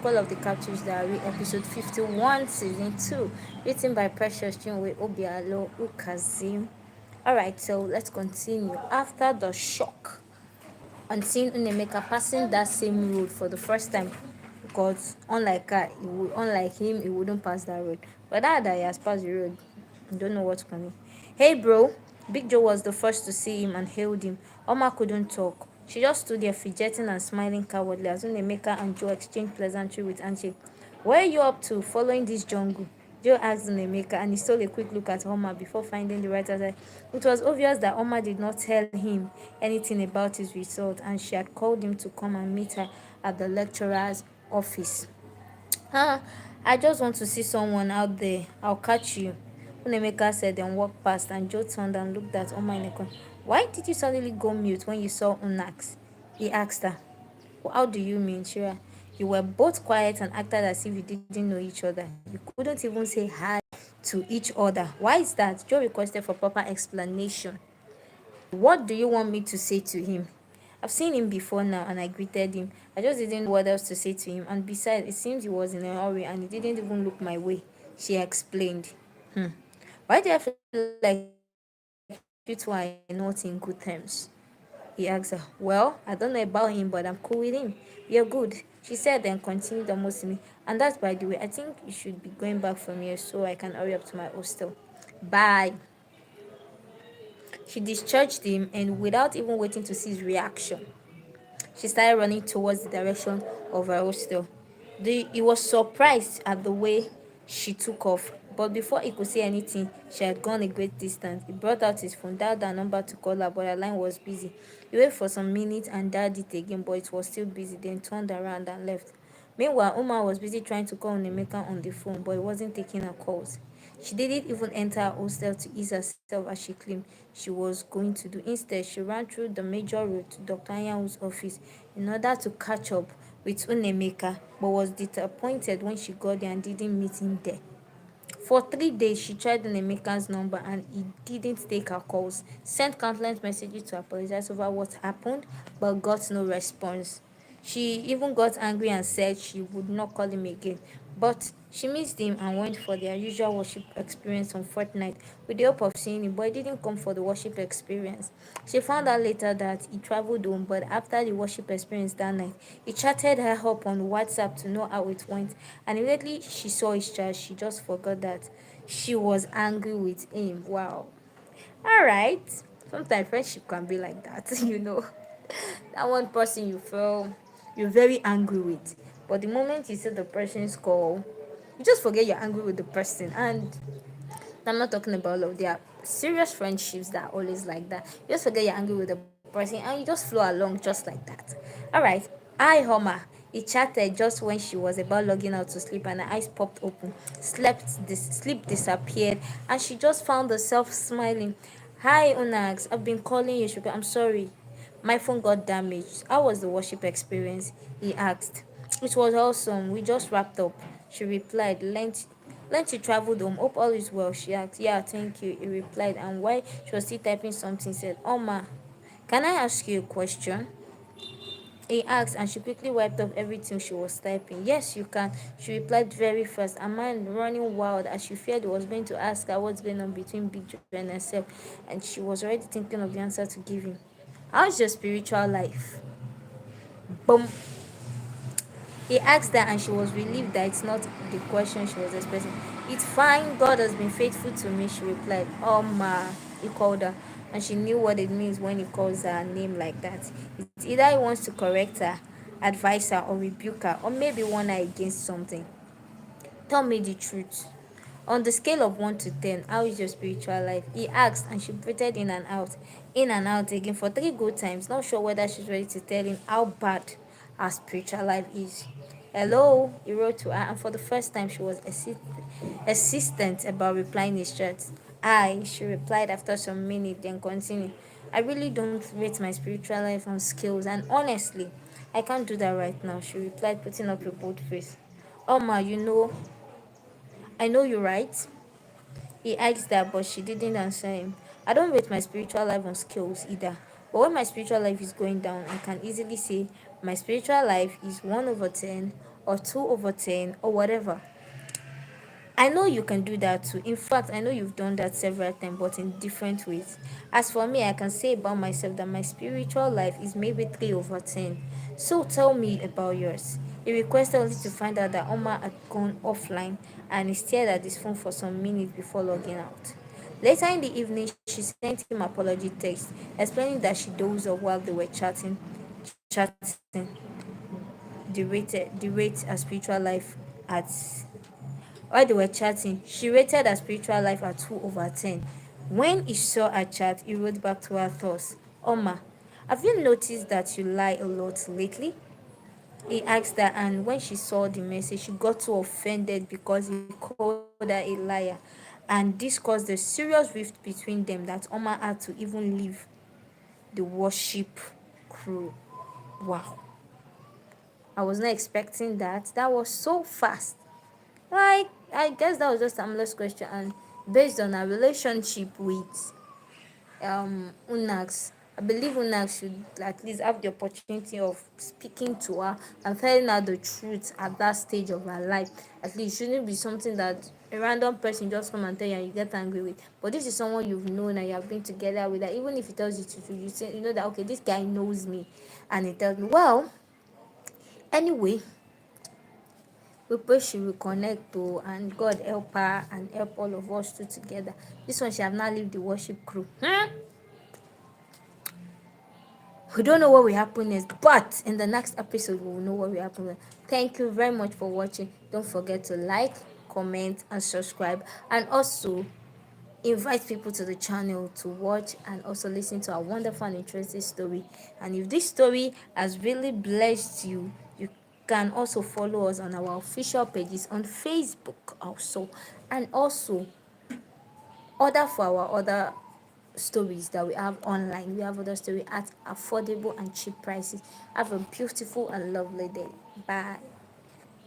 Chronicle of the Captives Diary, episode 51, season 2, written by Precious Chinwe Obialor-Ukazim. Alright, so let's continue. After the shock on seeing Unemeka passing that same road for the first time, because unlike him, he wouldn't pass that road. But that he has passed the road, I don't know what's coming. Hey bro, Big Joe was the first to see him and hailed him. Oma couldn't talk. She just stood there fidgeting and smiling cowardly as Unemeka and Joe exchanged pleasantry with handshake. Where are you up to following this jungle? Joe asked Unemeka, and he stole a quick look at Oma before finding the right answer. It was obvious that Oma did not tell him anything about his result, and she had called him to come and meet her at the lecturer's office. Huh, I just want to see someone out there. I'll catch you, Unemeka said, and walked past, and Joe turned and looked at Oma in a corner. Why did you suddenly go mute when you saw Unax? He asked her. Well, how do you mean, Shira? You were both quiet and acted as if you didn't know each other. You couldn't even say hi to each other. Why is that? Joe requested for proper explanation. What do you want me to say to him? I've seen him before now and I greeted him. I just didn't know what else to say to him. And besides, it seems he was in a hurry and he didn't even look my way, she explained. Hmm. Why do I feel like you two are not in good terms? He asked her. Well, I don't know about him, but I'm cool with him. You're good, she said, then continued almost to me. And that's, by the way, I think you should be going back from here so I can hurry up to my hostel. Bye. She discharged him, and without even waiting to see his reaction, she started running towards the direction of her hostel. He was surprised at the way she took off, but before he could say anything, she had gone a great distance. He brought out his phone, dialed her number to call her, but her line was busy. He waited for some minutes and dialed it again, but it was still busy, then turned around and left. Meanwhile, Uma was busy trying to call Nemeka on the phone, but he wasn't taking her calls. She didn't even enter her hostel to ease herself as she claimed she was going to do. Instead, she ran through the major road to Dr. Anyanwu's office in order to catch up with Unemeka, but was disappointed when she got there and didn't meet him there. For 3 days, she tried Unemeka's number and he didn't take her calls, sent countless messages to apologize over what happened, but got no response. She even got angry and said she would not call him again. But she missed him and went for their usual worship experience on Fortnite with the hope of seeing him, but he didn't come for the worship experience. She found out later that he traveled home, but after the worship experience that night, he chatted her up on WhatsApp to know how it went, and immediately she saw his chat, she just forgot that she was angry with him. Wow. Alright. Sometimes friendship can be like that, that one person you feel you're very angry with, but the moment you see the person's call, you just forget you're angry with the person. And I'm not talking about love. There are serious friendships that are always like that. You just forget you're angry with the person and you just flow along just like that. Alright. Hi Homer. He chatted just when she was about logging out to sleep and her eyes popped open. Sleep disappeared and she just found herself smiling. Hi Unax, I've been calling you. I'm sorry. My phone got damaged. How was the worship experience? He asked. It was awesome. We just wrapped up. She replied. Learned she traveled home. Hope all is well. She asked. Yeah, thank you. He replied. And while she was still typing something, said, Oma, can I ask you a question? He asked, and she quickly wiped off everything she was typing. Yes, you can. She replied very fast, her mind running wild as she feared he was going to ask her what's going on between Big Joe and herself, and she was already thinking of the answer to give him. How's your spiritual life? Boom. He asked her, and she was relieved that it's not the question she was expecting. It's fine, God has been faithful to me, she replied. Oh, ma, he called her, and she knew what it means when he calls her a name like that. It's either he wants to correct her, advise her, or rebuke her, or maybe warn her against something. Tell me the truth. On the scale of 1 to 10, how is your spiritual life? He asked, and she breathed in and out again for 3 good times, not sure whether she's ready to tell him how bad her spiritual life is. Hello, he wrote to her, and for the first time she was hesitant about replying his chat. She replied after some minutes, then continued. I really don't rate my spiritual life on skills, and honestly, I can't do that right now, she replied, putting up a bold face. Ma, I know you're right. He asked her, but she didn't answer him. I don't rate my spiritual life on skills either. But when my spiritual life is going down, I can easily say my spiritual life is 1 over 10 or 2/10 or whatever. I know you can do that too. In fact, I know you've done that several times, but in different ways. As for me, I can say about myself that my spiritual life is maybe 3/10. So tell me about yours. He requested only to find out that Omar had gone offline and he stared at his phone for some minutes before logging out. Later in the evening, she sent him apology text explaining that she dozed off while they were chatting, the rate her spiritual life at while they were chatting, she rated her spiritual life at 2/10. When he saw her chat, he wrote back to her thoughts. Oma, have you noticed that you lie a lot lately? He asked her, and when she saw the message, she got too offended because he called her a liar. And this caused a serious rift between them that Oma had to even leave the worship crew. Wow. I was not expecting that. That was so fast. Like, I guess that was just a harmless question, and based on our relationship with Unax, I believe Unax should at least have the opportunity of speaking to her and telling her the truth at that stage of her life. At least it shouldn't be something that a random person just come and tell you and you get angry with. But this is someone you've known and you have been together with, that even if he tells you to, you say, you know that okay, this guy knows me, and he tells me, well, anyway, we pray she will connect to, and God help her and help all of us too together. This one she have now leave the worship crew. We don't know what will happen next, but in the next episode we will know what will happen next. Thank you very much for watching. Don't forget to like, comment and subscribe, and also invite people to the channel to watch and also listen to our wonderful and interesting story. And if this story has really blessed you, you can also follow us on our official pages on Facebook also, and also order for our other stories that we have online. We have other stories at affordable and cheap prices. Have a beautiful and lovely day. Bye.